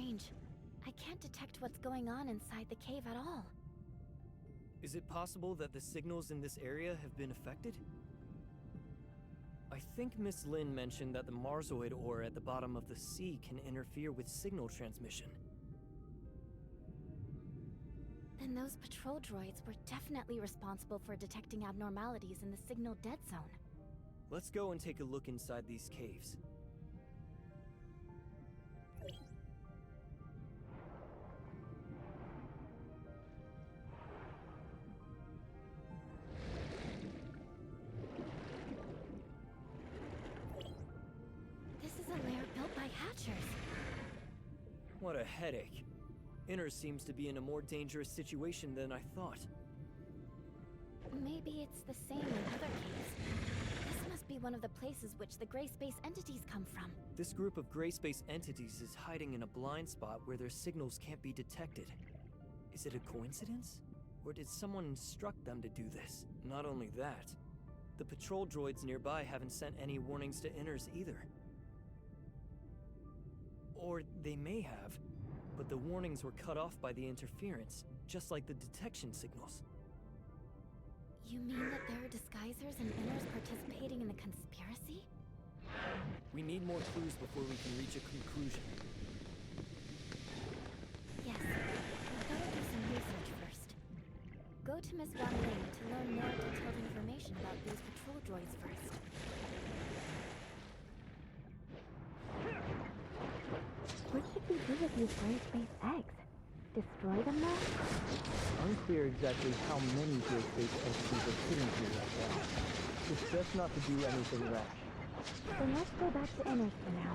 strange. I can't detect what's going on inside the cave at all. Is it possible that the signals in this area have been affected? I think Miss Lin mentioned that the Marsoid ore at the bottom of the sea can interfere with signal transmission. Then those patrol droids were definitely responsible for detecting abnormalities in the signal dead zone. Let's go and take a look inside these caves. This is a lair built by hatchers. What a headache. Inner seems to be in a more dangerous situation than I thought. Maybe it's the same in other caves. This must be one of the places which the gray space entities come from. This group of gray space entities is hiding in a blind spot where their signals can't be detected. Is it a coincidence? Or did someone instruct them to do this? Not only that, the patrol droids nearby haven't sent any warnings to Inners either. Or they may have, but the warnings were cut off by the interference, just like the detection signals. You mean that there are disguisers and Inners participating in the conspiracy? We need more clues before we can reach a conclusion. Yes, I'd better do some research first. Go to Miss Wang Ling to learn more detailed information about these patrol droids first. What should we do with these gray space eggs? Destroy them now? Unclear exactly how many gray space entities are sitting here right now. It's best not to do anything rash. Then let's go back to Inners for now.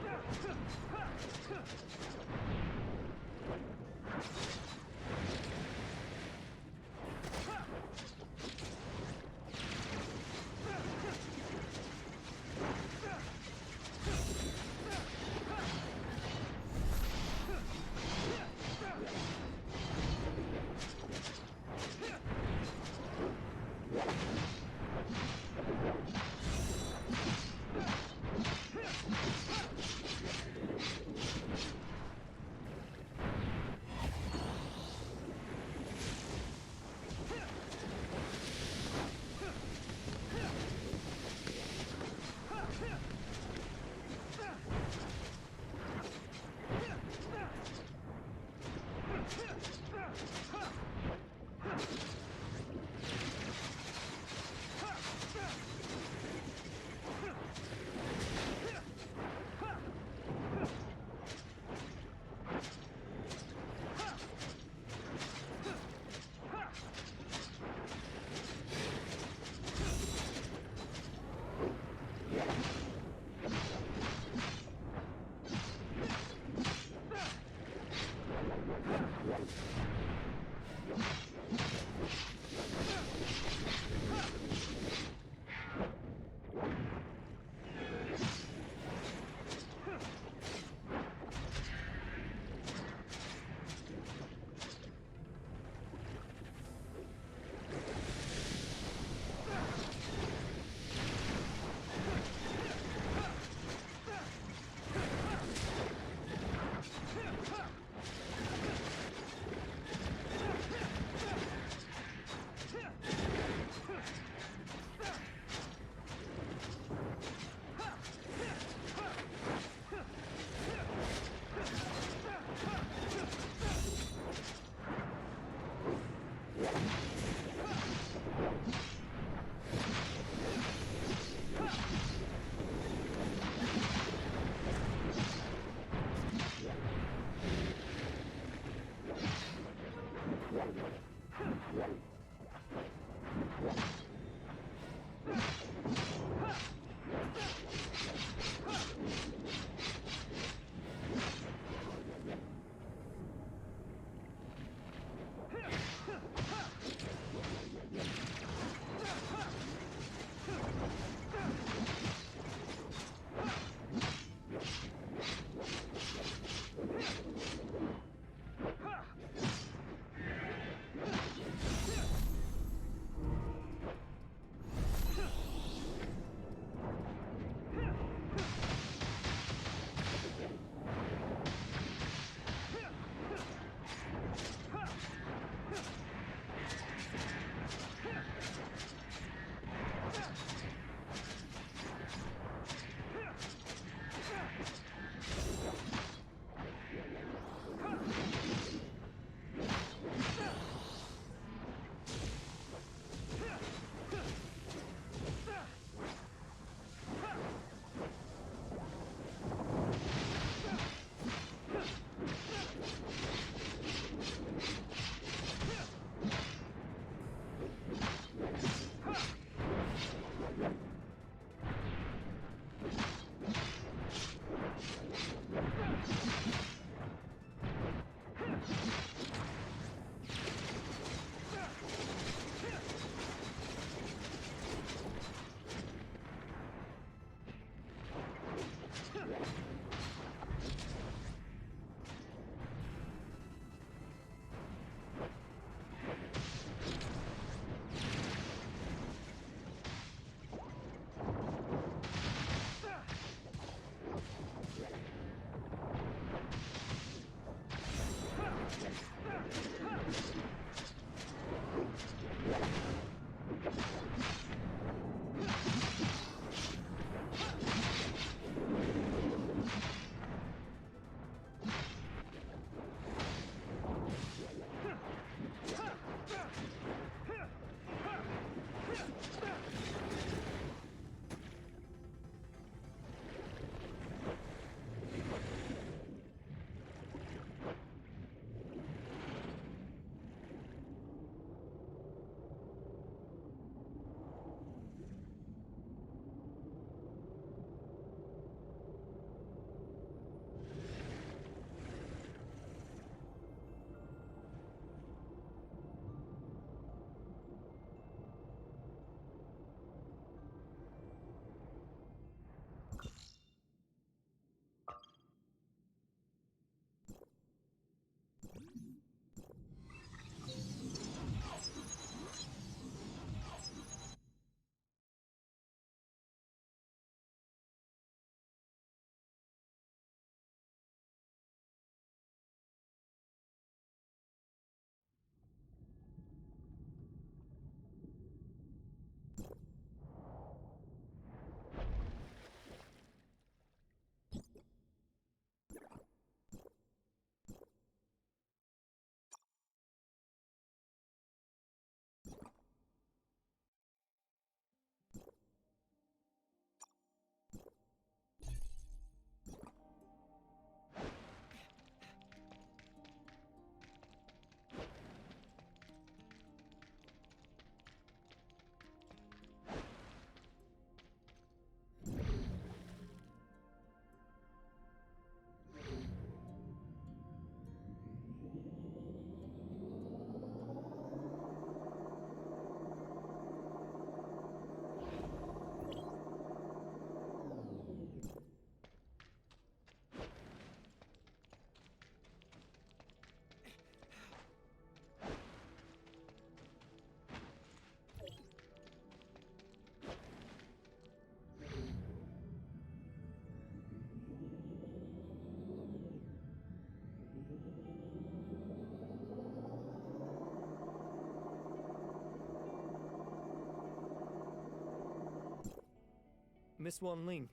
Miss Wanling,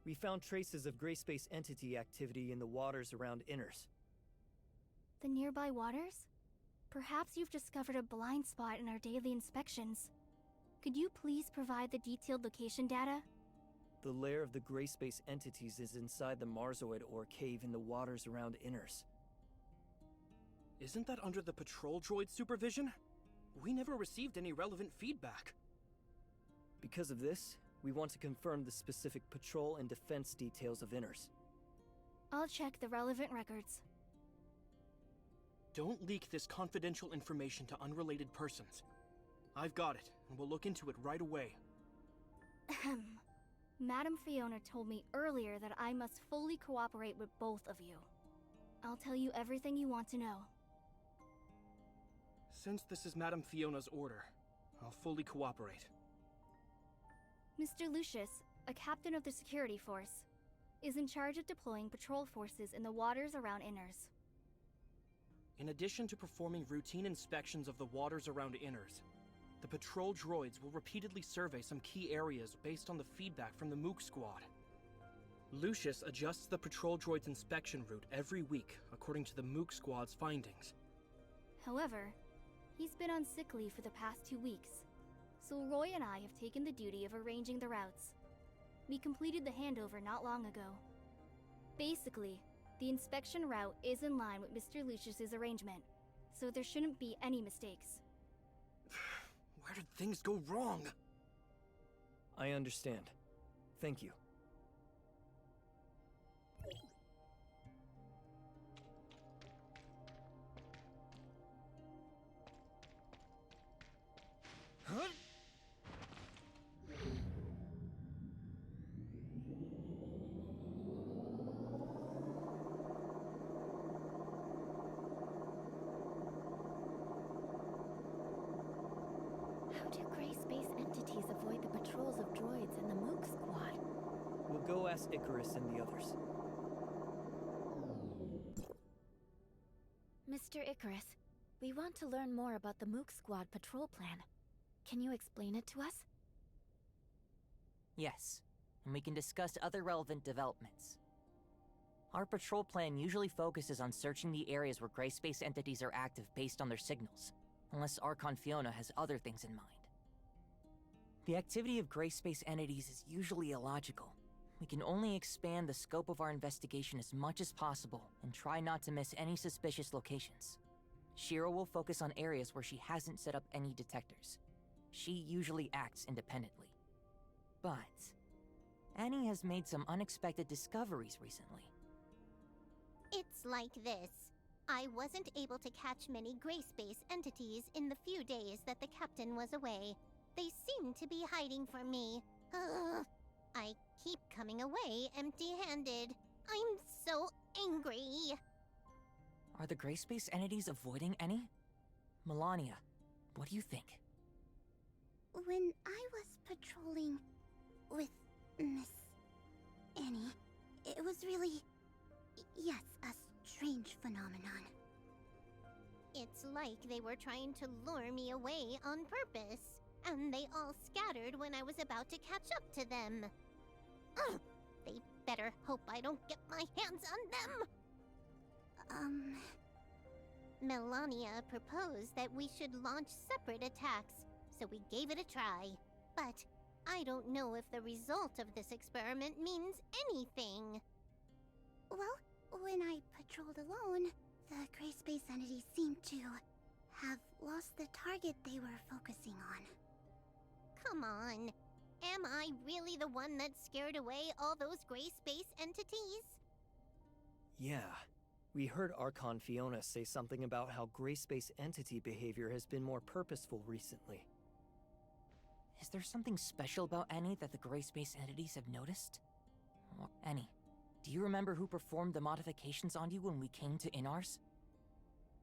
we found traces of gray space entity activity in the waters around Inners. The nearby waters? Perhaps you've discovered a blind spot in our daily inspections. Could you please provide the detailed location data? The lair of the gray space entities is inside the Marzoid ore cave in the waters around Inners. Isn't that under the patrol droid supervision? We never received any relevant feedback. Because of this, we want to confirm the specific patrol and defense details of Inners. I'll check the relevant records. Don't leak this confidential information to unrelated persons. I've got it, and we'll look into it right away. Ahem. Madam Fiona told me earlier that I must fully cooperate with both of you. I'll tell you everything you want to know. Since this is Madam Fiona's order, I'll fully cooperate. Mr. Lucius, a captain of the security force, is in charge of deploying patrol forces in the waters around Inners. In addition to performing routine inspections of the waters around Inners, the patrol droids will repeatedly survey some key areas based on the feedback from the Mook squad. Lucius adjusts the patrol droid's inspection route every week according to the Mook squad's findings. However, he's been on sick leave for the past 2 weeks, so Roy and I have taken the duty of arranging the routes. We completed the handover not long ago. Basically, the inspection route is in line with Mr. Lucius's arrangement, so there shouldn't be any mistakes. Where did things go wrong? I understand. Thank you. Huh? How do gray space entities avoid the patrols of droids and the Mook squad? We'll go ask Icarus and the others. Mr. Icarus, we want to learn more about the Mook squad patrol plan. Can you explain it to us? Yes, and we can discuss other relevant developments. Our patrol plan usually focuses on searching the areas where gray space entities are active based on their signals, unless Archon Fiona has other things in mind. The activity of gray space entities is usually illogical. We can only expand the scope of our investigation as much as possible and try not to miss any suspicious locations. Shira will focus on areas where she hasn't set up any detectors. She usually acts independently. But Annie has made some unexpected discoveries recently. It's like this. I wasn't able to catch many gray space entities in the few days that the captain was away. They seem to be hiding from me. Ugh. I keep coming away empty-handed. I'm so angry. Are the gray space entities avoiding any? Melania, what do you think? When I was patrolling with Miss Annie, it was really, yes, a strange phenomenon. It's like they were trying to lure me away on purpose, and they all scattered when I was about to catch up to them. Ugh, they better hope I don't get my hands on them! Melania proposed that we should launch separate attacks, so we gave it a try. But I don't know if the result of this experiment means anything. Well, when I patrolled alone, the gray space entities seemed to have lost the target they were focusing on. Come on. Am I really the one that scared away all those gray space entities? Yeah. We heard Archon Fiona say something about how gray space entity behavior has been more purposeful recently. Is there something special about Annie that the gray space entities have noticed? Annie, do you remember who performed the modifications on you when we came to Inars?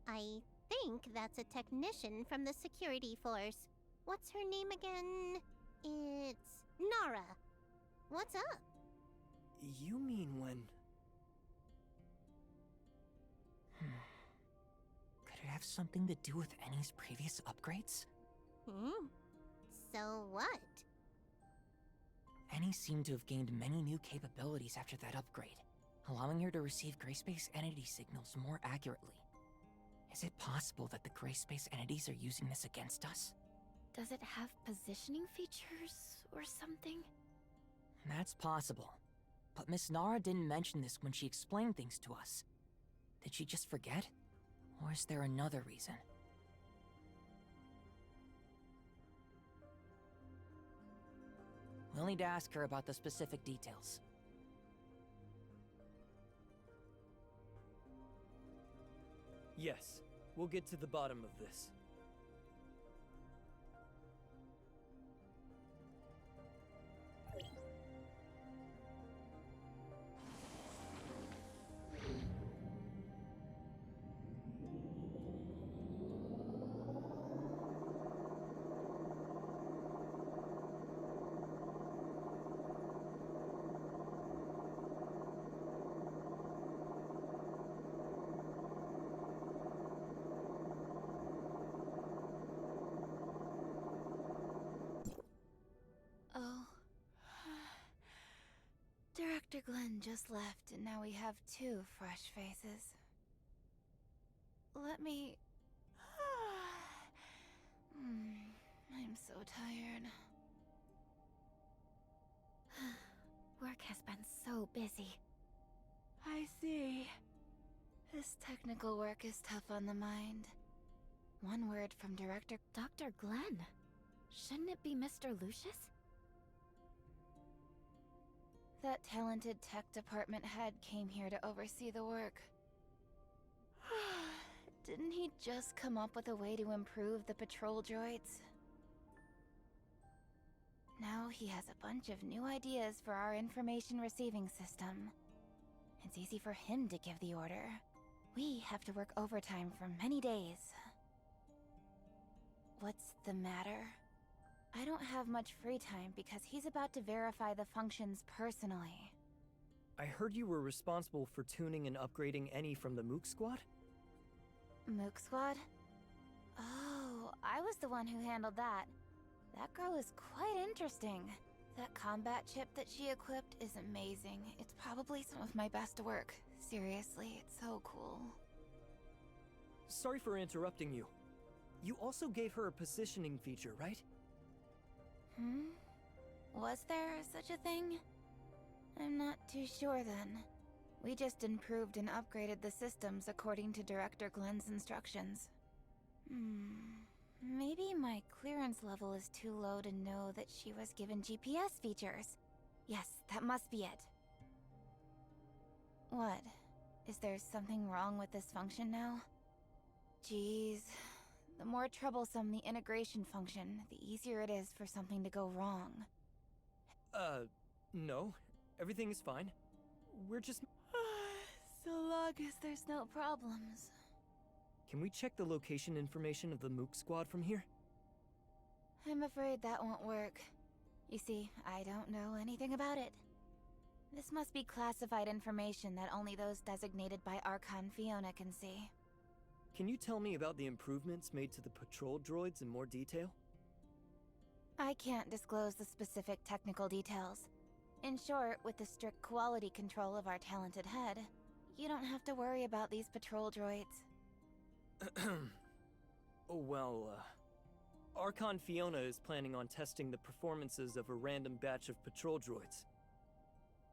I think that's a technician from the security force. What's her name again? It's Nara. What's up? You mean when... Could it have something to do with Annie's previous upgrades? So what? Annie seemed to have gained many new capabilities after that upgrade, allowing her to receive gray space entity signals more accurately. Is it possible that the gray space entities are using this against us? Does it have positioning features or something? That's possible. But Miss Nara didn't mention this when she explained things to us. Did she just forget? Or is there another reason? We'll need to ask her about the specific details. Yes, we'll get to the bottom of this. Oh. Director Glenn just left, and now we have 2 fresh faces. Let me... I'm so tired. Work has been so busy. I see. This technical work is tough on the mind. One word from Director... Dr. Glenn? Shouldn't it be Mr. Lucius? That talented tech department head came here to oversee the work. Didn't he just come up with a way to improve the patrol droids? Now he has a bunch of new ideas for our information receiving system. It's easy for him to give the order. We have to work overtime for many days. What's the matter? I don't have much free time because he's about to verify the functions personally. I heard you were responsible for tuning and upgrading any from the Mook Squad? Mook Squad? Oh, I was the one who handled that. That girl is quite interesting. That combat chip that she equipped is amazing. It's probably some of my best work. Seriously, it's so cool. Sorry for interrupting you. You also gave her a positioning feature, right? Was there such a thing? I'm not too sure then. We just improved and upgraded the systems according to Director Glenn's instructions. Maybe my clearance level is too low to know that she was given GPS features. Yes, that must be it. What? Is there something wrong with this function now? Jeez. The more troublesome the integration function, the easier it is for something to go wrong. No. Everything is fine. We're just... So long as there's no problems. Can we check the location information of the Mook Squad from here? I'm afraid that won't work. You see, I don't know anything about it. This must be classified information that only those designated by Archon Fiona can see. Can you tell me about the improvements made to the patrol droids in more detail? I can't disclose the specific technical details. In short, with the strict quality control of our talented head, you don't have to worry about these patrol droids. Oh, well, Archon Fiona is planning on testing the performances of a random batch of patrol droids.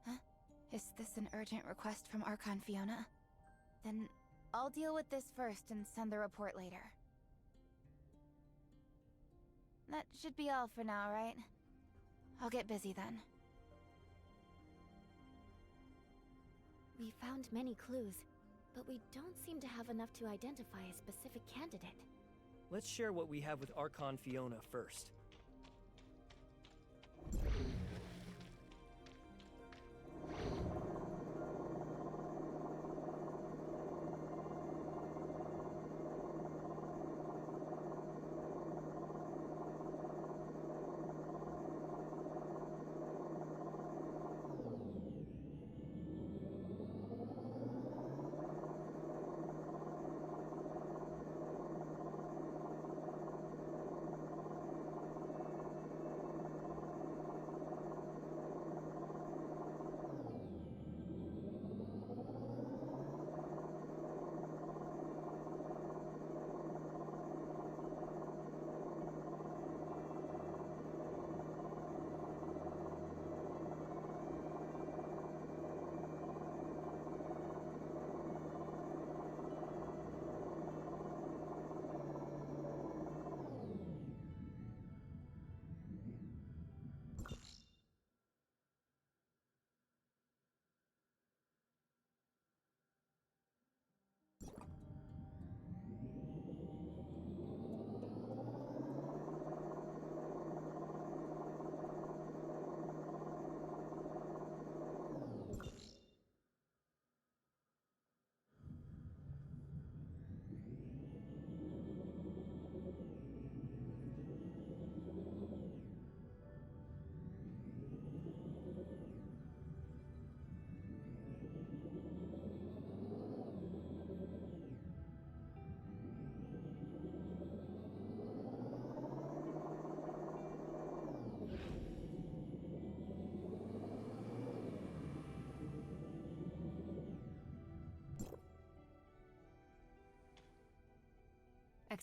Huh? Is this an urgent request from Archon Fiona? Then I'll deal with this first and send the report later. That should be all for now, right? I'll get busy then. We found many clues, but we don't seem to have enough to identify a specific candidate. Let's share what we have with Archon Fiona first.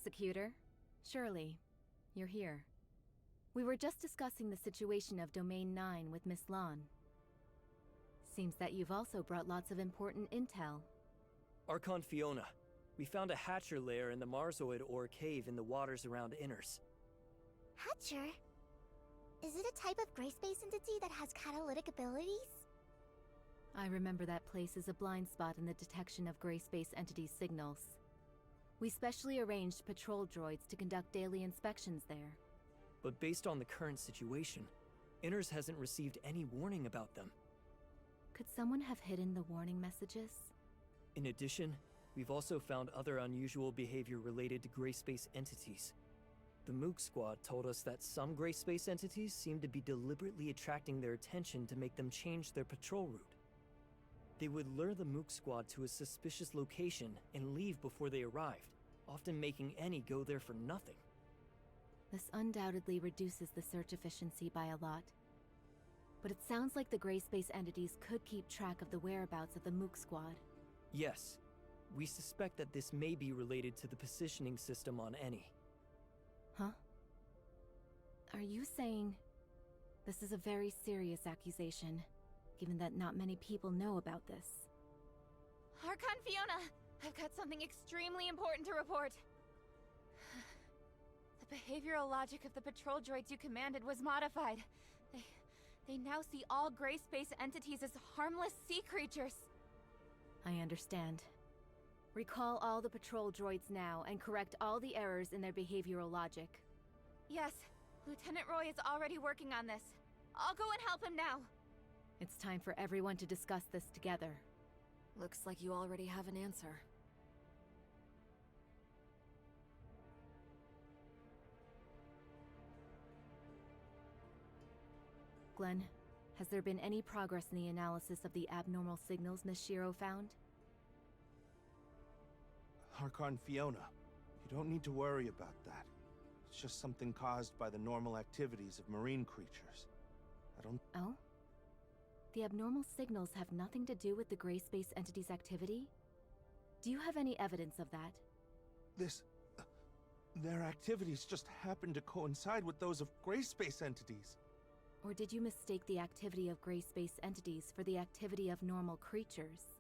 Executor. Shirley, you're here. We were just discussing the situation of Domain 9 with Miss Lon. Seems that you've also brought lots of important intel. Archon Fiona, we found a Hatcher lair in the Marsoid ore cave in the waters around Inners. Hatcher? Is it a type of gray space entity that has catalytic abilities? I remember that place as a blind spot in the detection of gray space entities' signals. We specially arranged patrol droids to conduct daily inspections there. But based on the current situation, Inners hasn't received any warning about them. Could someone have hidden the warning messages? In addition, we've also found other unusual behavior related to gray space entities. The Mook Squad told us that some gray space entities seem to be deliberately attracting their attention to make them change their patrol route. They would lure the Mook Squad to a suspicious location and leave before they arrived, often making any go there for nothing. This undoubtedly reduces the search efficiency by a lot. But it sounds like the gray space entities could keep track of the whereabouts of the Mook Squad. Yes, we suspect that this may be related to the positioning system on Any. Huh? Are you saying... This is a very serious accusation, given that not many people know about this. Archon Fiona! I've got something extremely important to report. The behavioral logic of the patrol droids you commanded was modified. They now see all gray space entities as harmless sea creatures. I understand. Recall all the patrol droids now and correct all the errors in their behavioral logic. Yes, Lieutenant Roy is already working on this. I'll go and help him now. It's time for everyone to discuss this together. Looks like you already have an answer. Glenn, has there been any progress in the analysis of the abnormal signals Miss Shiro found? Archon Fiona, you don't need to worry about that. It's just something caused by the normal activities of marine creatures. I don't... Oh? The abnormal signals have nothing to do with the gray space entity's activity? Do you have any evidence of that? Their activities just happen to coincide with those of gray space entities. Or did you mistake the activity of gray space entities for the activity of normal creatures?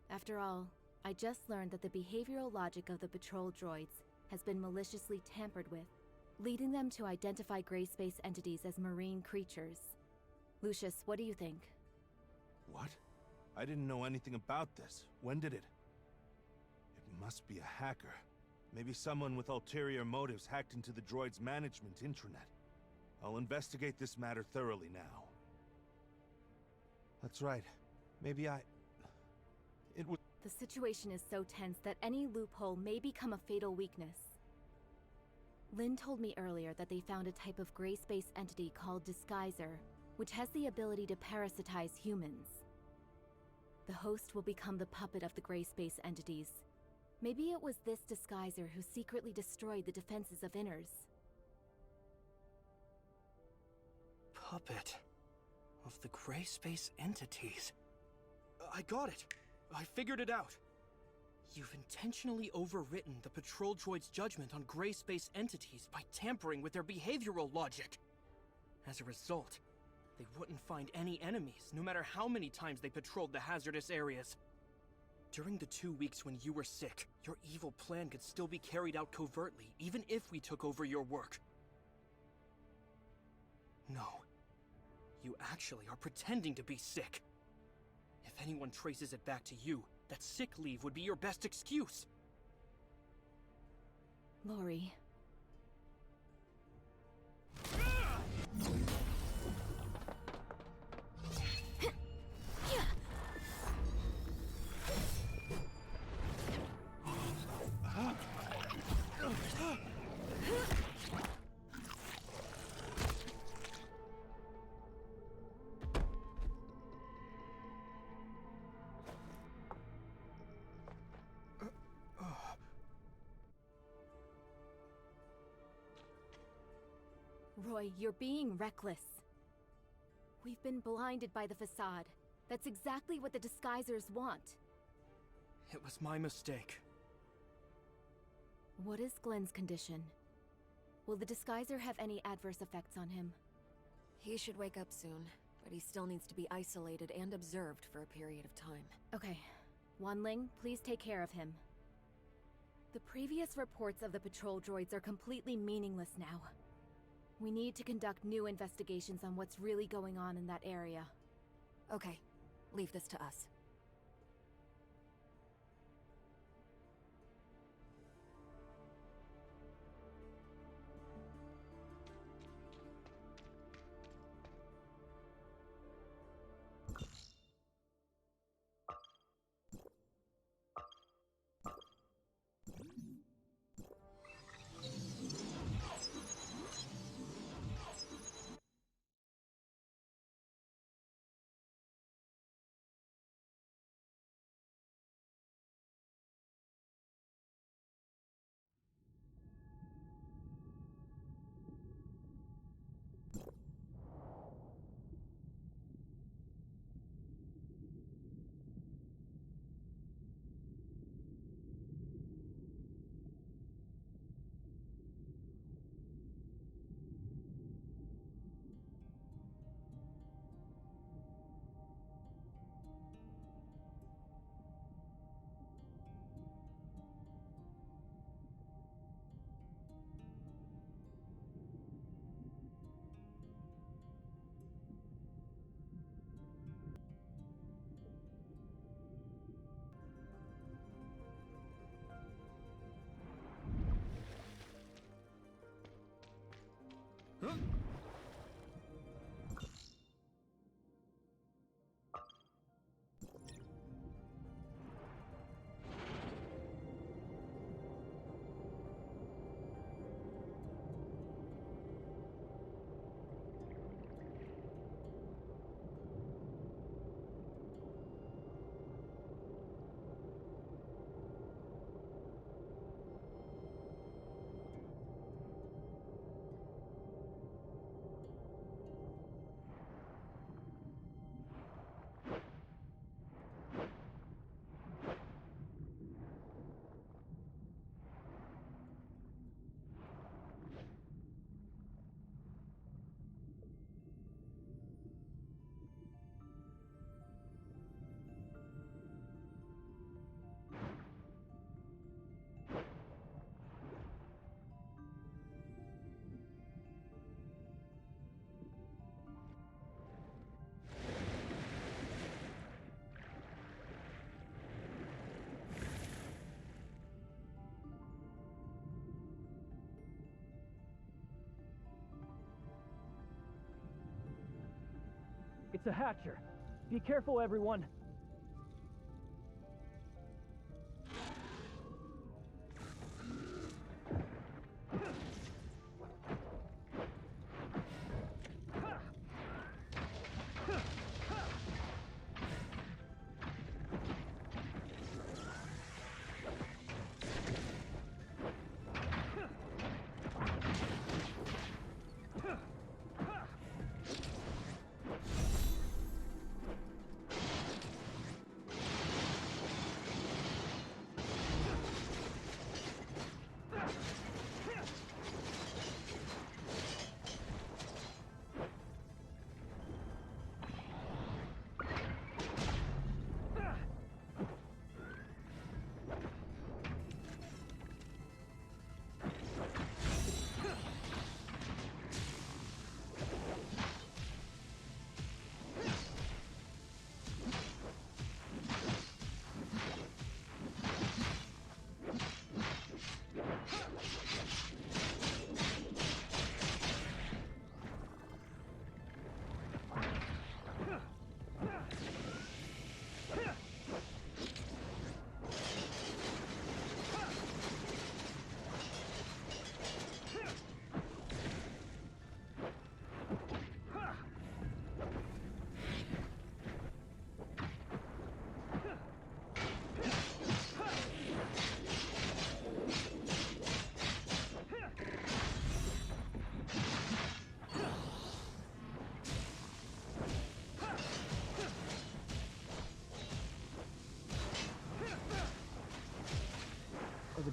After all, I just learned that the behavioral logic of the patrol droids has been maliciously tampered with, leading them to identify gray space entities as marine creatures. Lucius, what do you think? What? I didn't know anything about this. When did it? It must be a hacker. Maybe someone with ulterior motives hacked into the droid's management intranet. I'll investigate this matter thoroughly now. That's right. Maybe it was... The situation is so tense that any loophole may become a fatal weakness. Lynn told me earlier that they found a type of gray space entity called Disguiser, which has the ability to parasitize humans. The host will become the puppet of the gray space entities. Maybe it was this Disguiser who secretly destroyed the defenses of Inners. Puppet of the gray space entities. I got it. I figured it out. You've intentionally overwritten the patrol droid's judgment on gray space entities by tampering with their behavioral logic. As a result, they wouldn't find any enemies, no matter how many times they patrolled the hazardous areas. During the 2 weeks when you were sick, your evil plan could still be carried out covertly, even if we took over your work. No. You actually are pretending to be sick. If anyone traces it back to you, that sick leave would be your best excuse. Lori. Roy, you're being reckless. We've been blinded by the facade. That's exactly what the Disguisers want. It was my mistake. What is Glenn's condition? Will the disguiser have any adverse effects on him? He should wake up soon, but he still needs to be isolated and observed for a period of time. Okay. Wanling, please take care of him. The previous reports of the patrol droids are completely meaningless now. We need to conduct new investigations on what's really going on in that area. Okay, leave this to us. It's a hatcher. Be careful, everyone.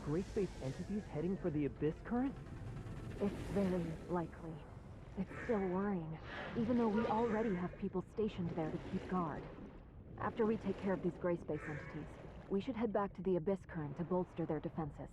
gray space entities heading for the Abyss Current? It's very likely. It's still worrying, even though we already have people stationed there to keep guard. After we take care of these gray space entities, we should head back to the Abyss Current to bolster their defenses.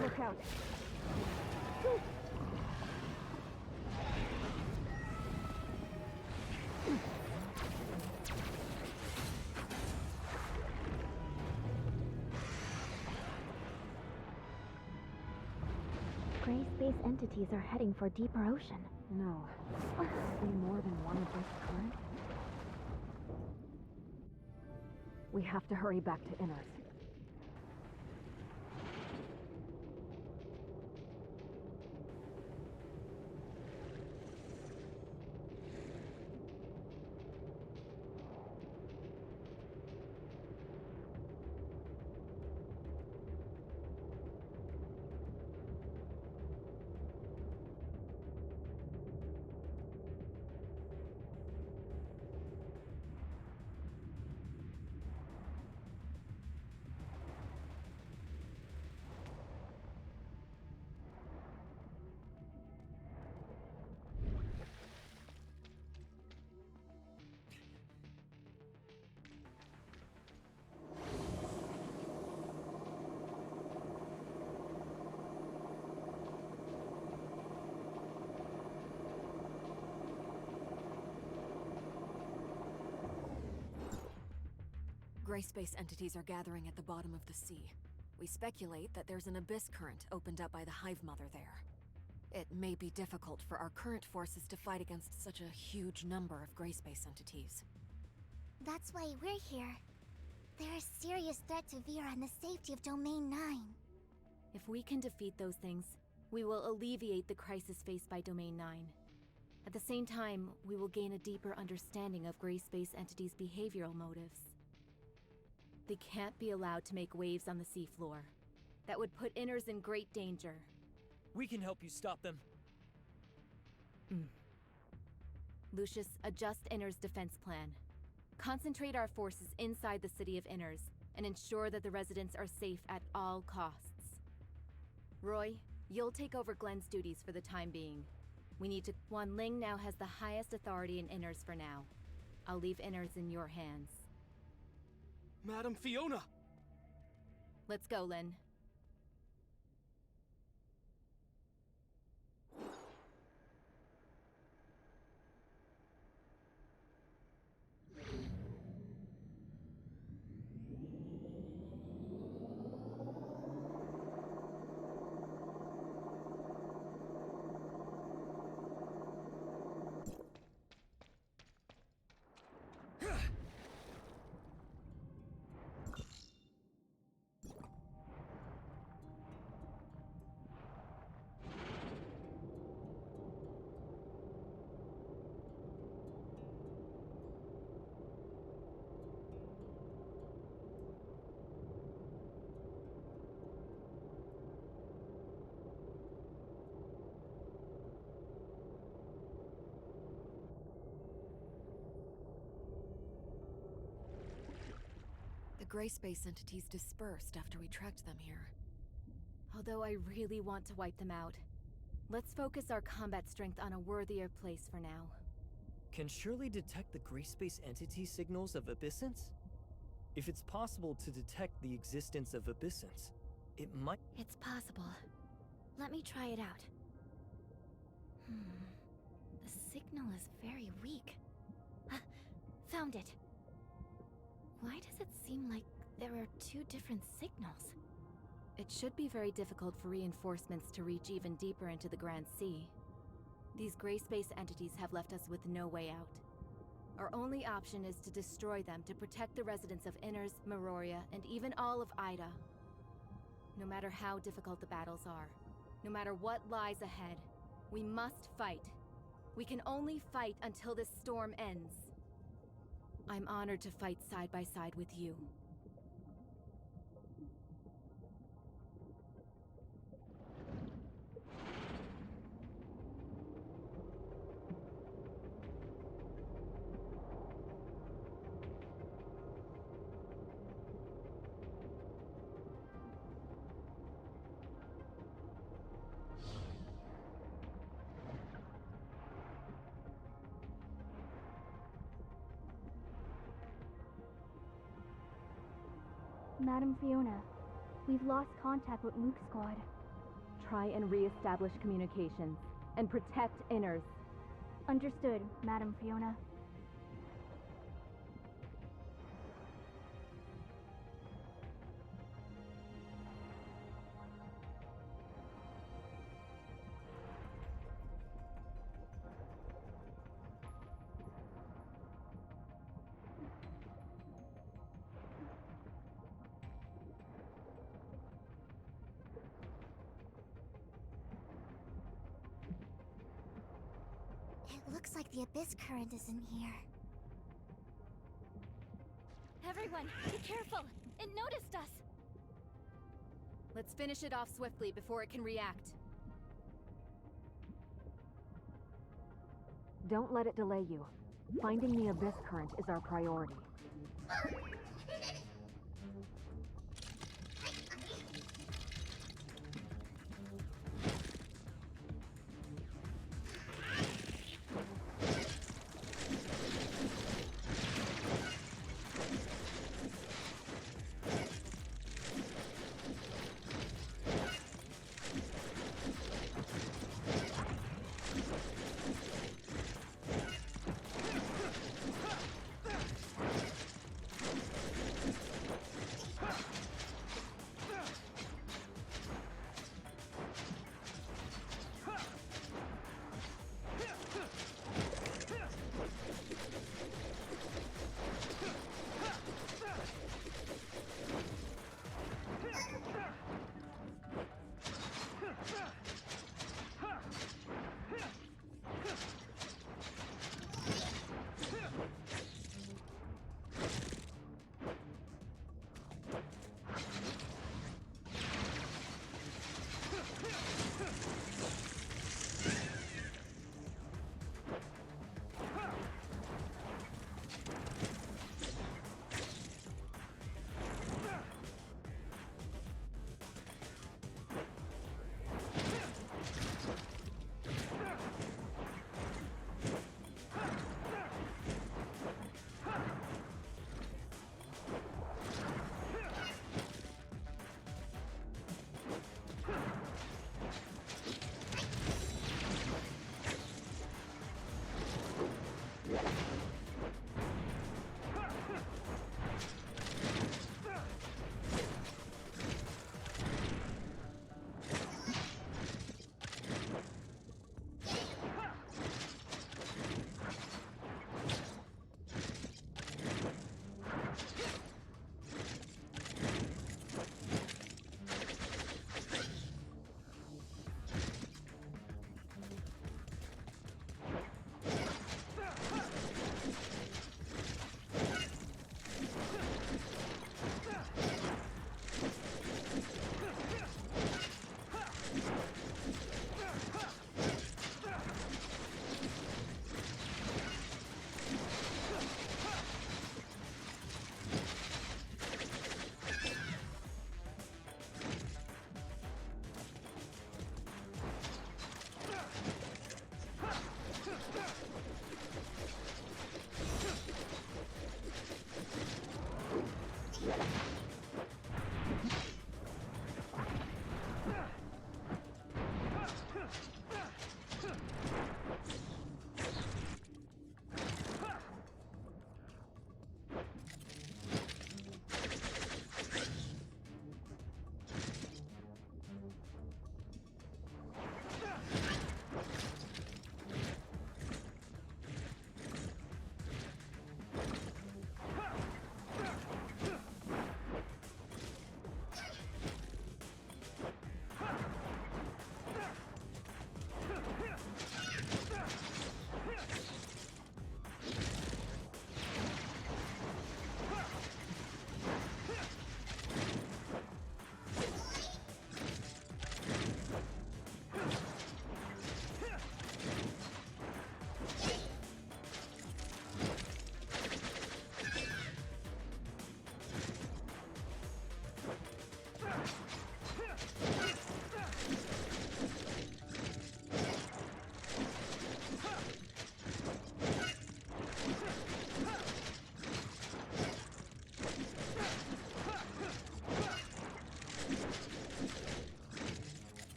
Look out. Gray space entities are heading for deeper ocean. No. Could be more than one Abyss Current. We have to hurry back to Inners. Gray space entities are gathering at the bottom of the sea. We speculate that there's an abyss current opened up by the Hive Mother there. It may be difficult for our current forces to fight against such a huge number of gray space entities. That's why we're here. They're a serious threat to Vera and the safety of Domain 9. If we can defeat those things, we will alleviate the crisis faced by Domain 9. At the same time, we will gain a deeper understanding of gray space entities' behavioral motives. They can't be allowed to make waves on the seafloor. That would put Inners in great danger. We can help you stop them. Lucius, adjust Inners' defense plan. Concentrate our forces inside the city of Inners, and ensure that the residents are safe at all costs. Roy, you'll take over Glenn's duties for the time being. We need to... Wan Ling now has the highest authority in Inners for now. I'll leave Inners in your hands. Madam Fiona! Let's go, Lin. The gray space entities dispersed after we tracked them here. Although I really want to wipe them out, let's focus our combat strength on a worthier place for now. Can Shirley detect the gray space entity signals of abyssins? If it's possible to detect the existence of abyssins, it might... It's possible. Let me try it out. The signal is very weak. Found it. Why does it seem like there are two different signals. It should be very difficult for reinforcements to reach even deeper into the Grand Sea. These gray space entities have left us with no way out. Our only option is to destroy them to protect the residents of Inners, Meroria, and even all of Ida. No matter how difficult the battles are, no matter what lies ahead, we must fight. We can only fight until this storm ends. I'm honored to fight side by side with you. Madam Fiona, we've lost contact with Mook Squad. Try and re-establish communications, and protect Inners. Understood, Madam Fiona. It looks like the abyss current is in here. Everyone, be careful! It noticed us! Let's finish it off swiftly before it can react. Don't let it delay you. Finding the abyss current is our priority.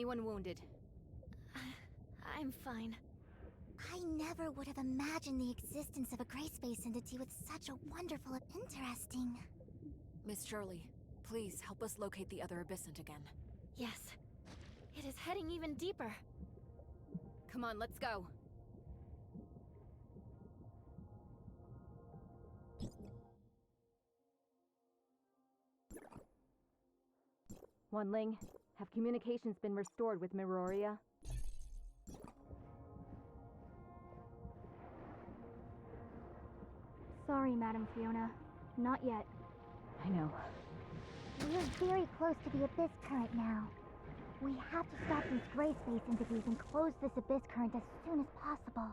Anyone wounded? I'm fine. I never would have imagined the existence of a gray space entity with such a wonderful and interesting... Miss Shirley, please help us locate the other abyssant again. Yes. It is heading even deeper. Come on, let's go. Ling, have communications been restored with Miroria? Sorry, Madam Fiona. Not yet. I know. We are very close to the abyss current now. We have to stop these gray space entities and close this abyss current as soon as possible.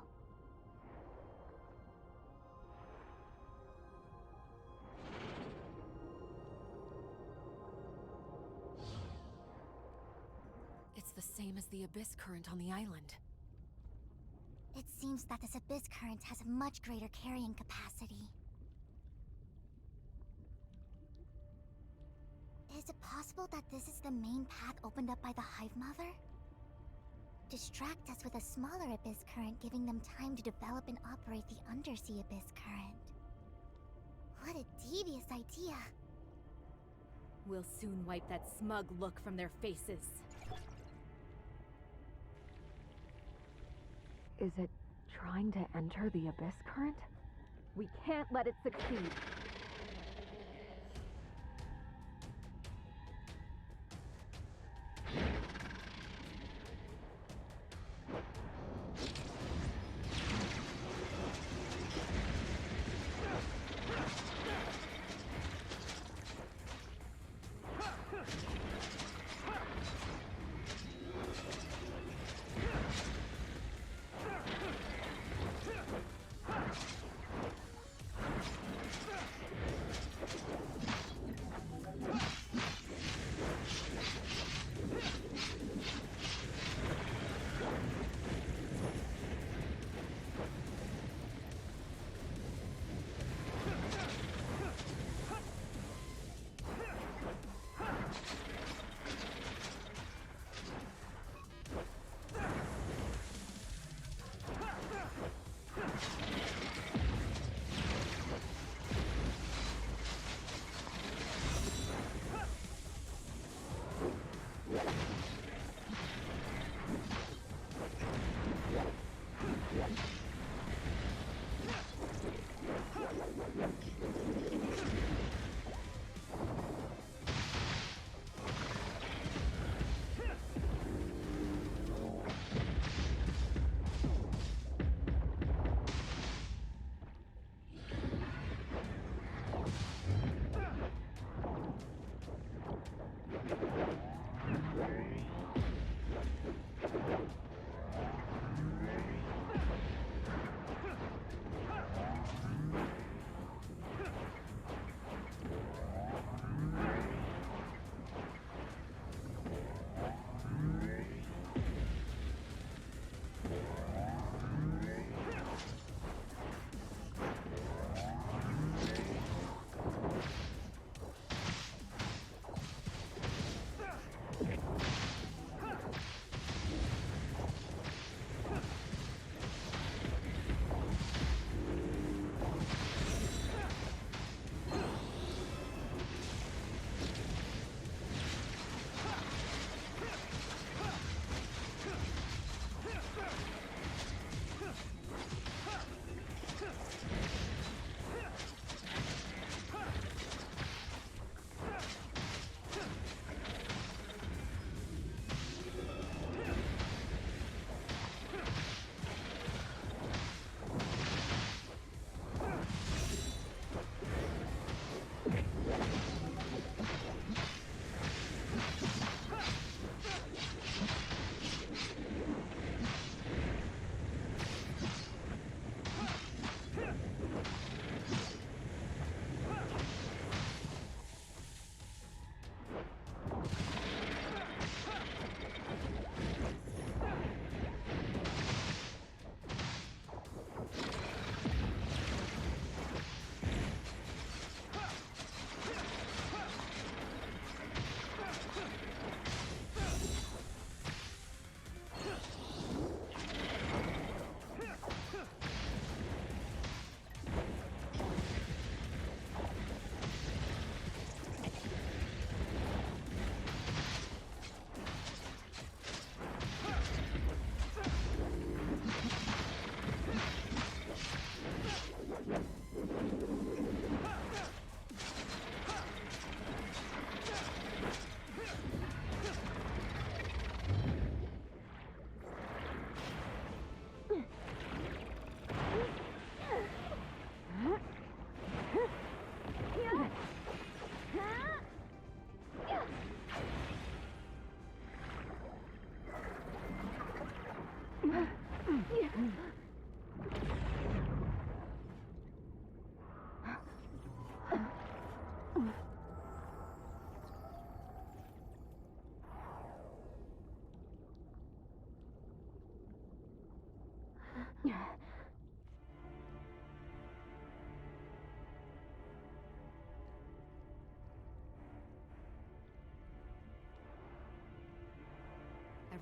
It's the same as the abyss current on the island. It seems that this abyss current has a much greater carrying capacity. Is it possible that this is the main path opened up by the Hive Mother? Distract us with a smaller abyss current, giving them time to develop and operate the undersea abyss current. What a devious idea. We'll soon wipe that smug look from their faces. Is it trying to enter the abyss current? We can't let it succeed.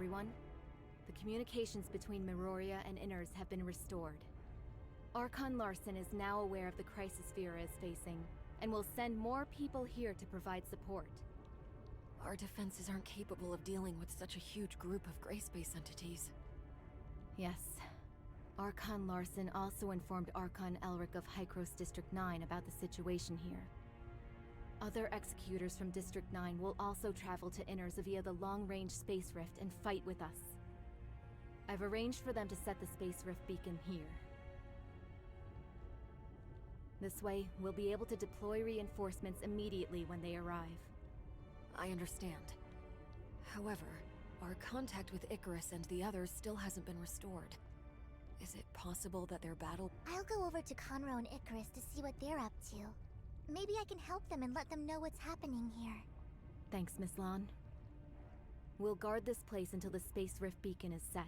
everyone. The communications between Meroria and Inners have been restored. Archon Larson is now aware of the crisis Vera is facing, and will send more people here to provide support. Our defenses aren't capable of dealing with such a huge group of gray space entities. Yes. Archon Larson also informed Archon Elric of Hykros District 9 about the situation here. Other executors from District 9 will also travel to Inners via the long-range space rift and fight with us. I've arranged for them to set the space rift beacon here. This way, we'll be able to deploy reinforcements immediately when they arrive. I understand. However, our contact with Icarus and the others still hasn't been restored. Is it possible that their battle— I'll go over to Conroe and Icarus to see what they're up to. Maybe I can help them and let them know what's happening here. Thanks, Miss Lan. We'll guard this place until the space rift beacon is set.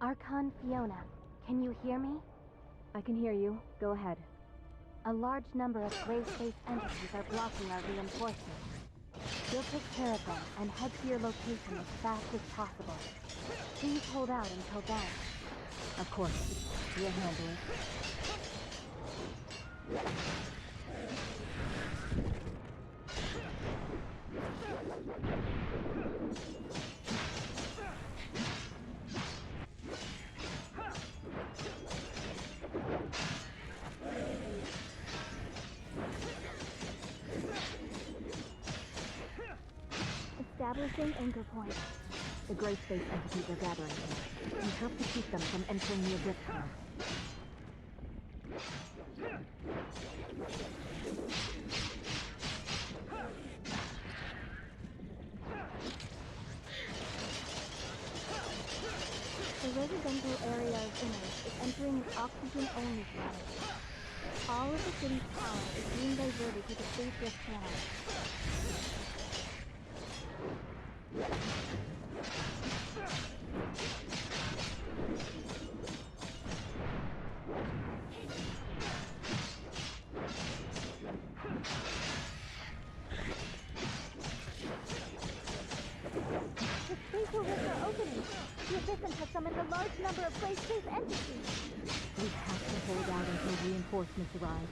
Archon Fiona, can you hear me? I can hear you. Go ahead. A large number of gray space entities are blocking our reinforcements. We'll take care of them and head to your location as fast as possible. Please hold out until then. Of course. We'll handle it. Establishing anchor point. The gray space entities are gathering here. We have to keep them from entering the abyss current. The residential area of Inners is entering its oxygen-only phase. All of the city's power is being diverted to the space rift channel. The spatial rifts are opening. The Abyssins have summoned a large number of gray space entities. We have to hold out until reinforcements arrive.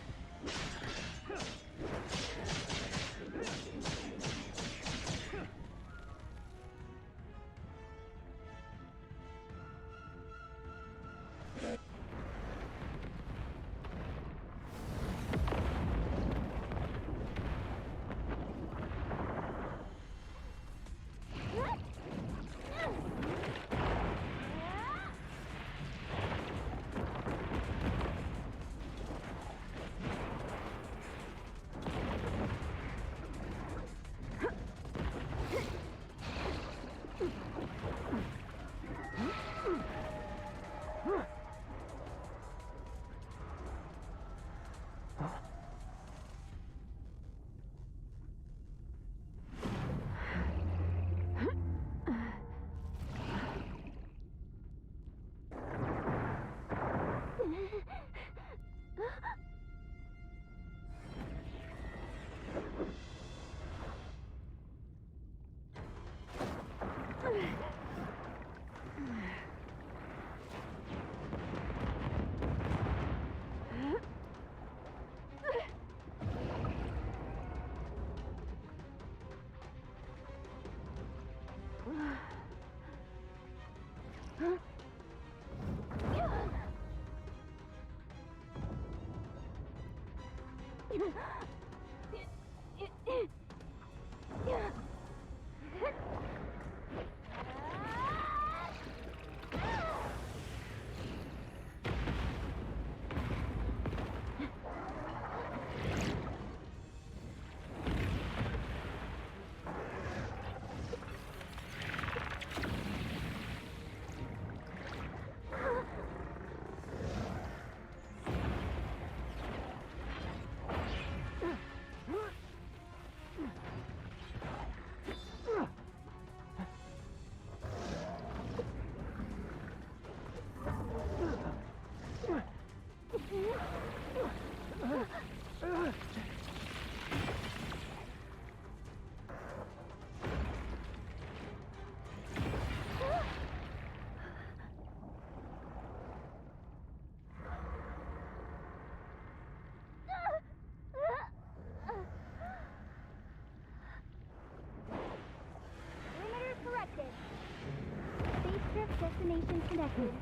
Destination connected.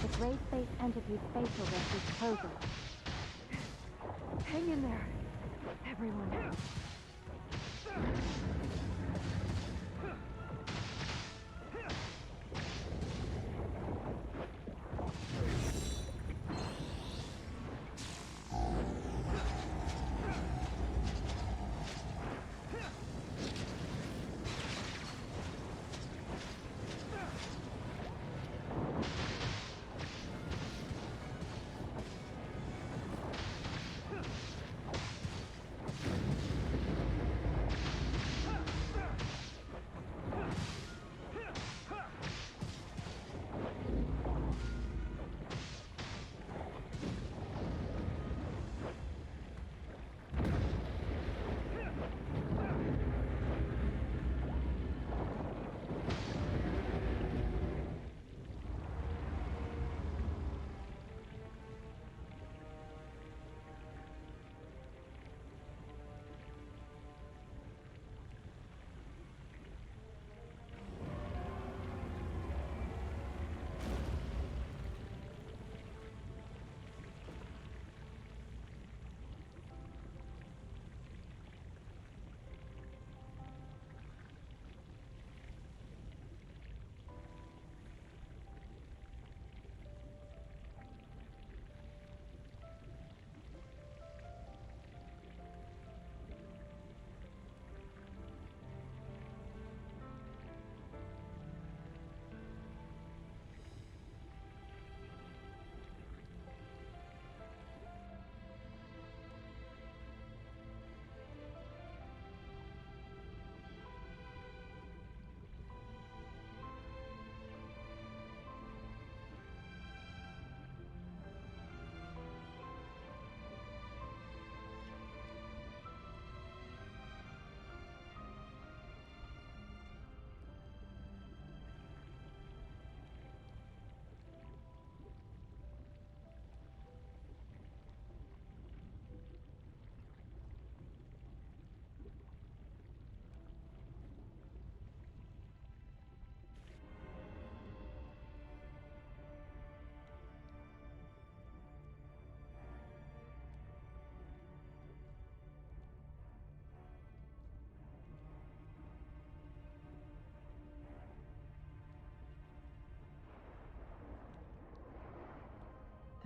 The gray space entity's facial rift is closing. Hang in there, everyone.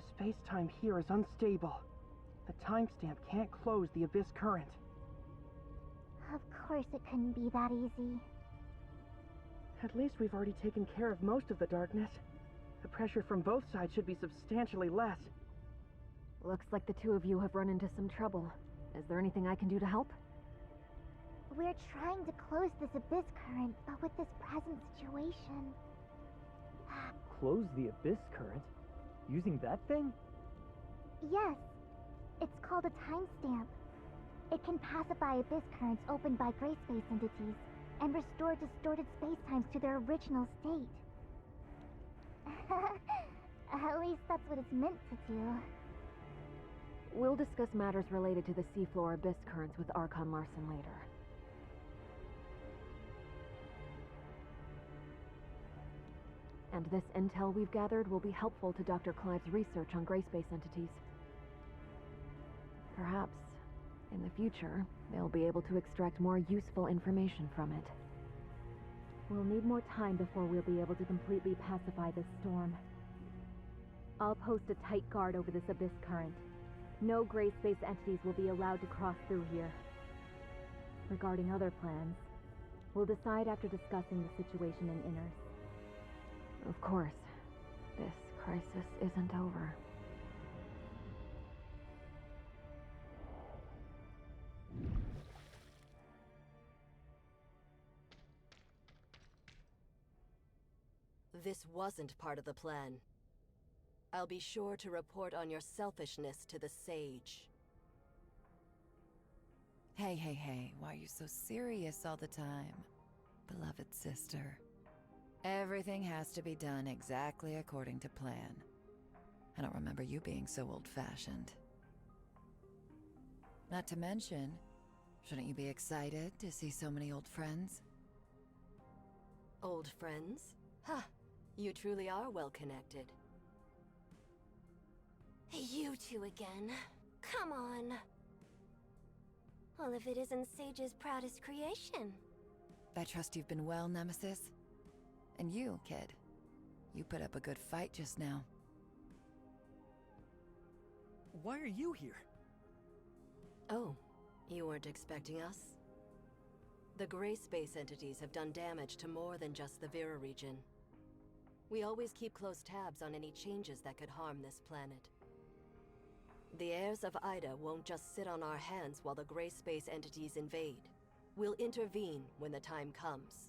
The space-time here is unstable. The timestamp can't close the abyss current. Of course it couldn't be that easy. At least we've already taken care of most of the darkness. The pressure from both sides should be substantially less. Looks like the two of you have run into some trouble. Is there anything I can do to help? We're trying to close this abyss current, but with this present situation... Close the abyss current? Using that thing? Yes. It's called a timestamp. It can pacify abyss currents opened by gray space entities and restore distorted spacetimes to their original state. At least that's what it's meant to do. We'll discuss matters related to the seafloor abyss currents with Archon Larson later. And this intel we've gathered will be helpful to Dr. Clive's research on gray space entities. Perhaps, in the future, they'll be able to extract more useful information from it. We'll need more time before we'll be able to completely pacify this storm. I'll post a tight guard over this abyss current. No gray space entities will be allowed to cross through here. Regarding other plans, we'll decide after discussing the situation in Inners. Of course, this crisis isn't over. This wasn't part of the plan. I'll be sure to report on your selfishness to the Sage. Hey, why are you so serious all the time? Beloved sister. Everything has to be done exactly according to plan. I don't remember you being so old-fashioned. Not to mention, shouldn't you be excited to see so many old friends? Old friends? Huh. You truly are well connected. You two again. Come on. Well, if it isn't Sage's proudest creation. I trust you've been well, Nemesis? And you, kid. You put up a good fight just now. Why are you here? Oh, you weren't expecting us? The gray space entities have done damage to more than just the Vera region. We always keep close tabs on any changes that could harm this planet. The heirs of Ida won't just sit on our hands while the gray space entities invade. We'll intervene when the time comes.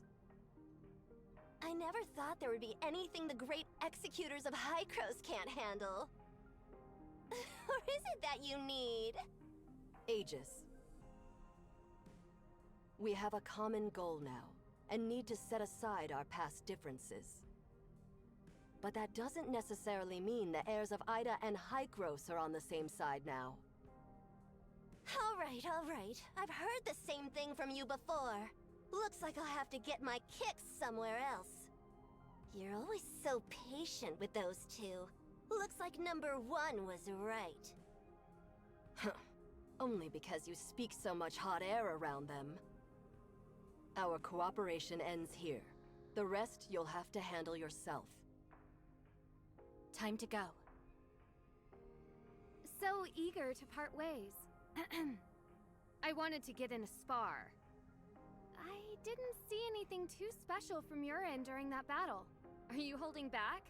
I never thought there would be anything the great executors of Hykros can't handle. Or is it that you need? Aegis. We have a common goal now, and need to set aside our past differences. But that doesn't necessarily mean the heirs of Ida and Hykros are on the same side now. All right. I've heard the same thing from you before. Looks like I'll have to get my kicks somewhere else. You're always so patient with those two. Looks like number one was right. Huh. Only because you speak so much hot air around them. Our cooperation ends here. The rest you'll have to handle yourself. Time to go. So eager to part ways. I wanted to get in a spar. I didn't see anything too special from your end during that battle. Are you holding back?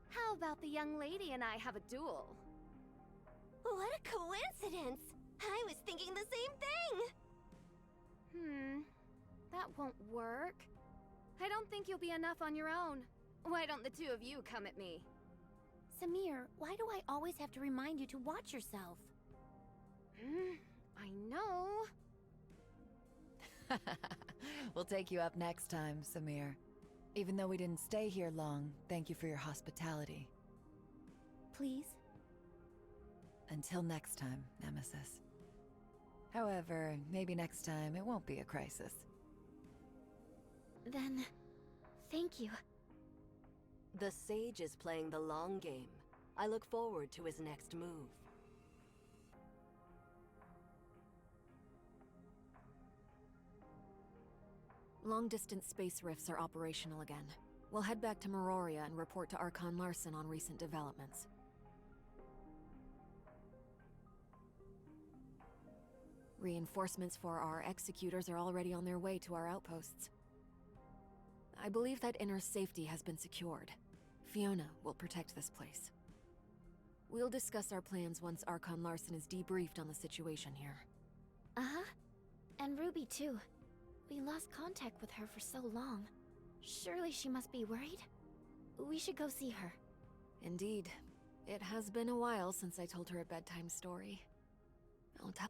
How about the young lady and I have a duel? What a coincidence! I was thinking the same thing! That won't work. I don't think you'll be enough on your own. Why don't the two of you come at me? Samir, why do I always have to remind you to watch yourself? I know. We'll take you up next time, Samir. Even though we didn't stay here long, thank you for your hospitality. Please? Until next time, Nemesis. However, maybe next time it won't be a crisis. Then, thank you. The Sage is playing the long game. I look forward to his next move. Long-distance space rifts are operational again. We'll head back to Meroria and report to Archon Larson on recent developments. Reinforcements for our executors are already on their way to our outposts. I believe that Inner's safety has been secured. Fiona will protect this place. We'll discuss our plans once Archon Larson is debriefed on the situation here. Uh-huh. And Ruby, too. We lost contact with her for so long. Surely she must be worried? We should go see her. Indeed. It has been a while since I told her a bedtime story. I'll tell...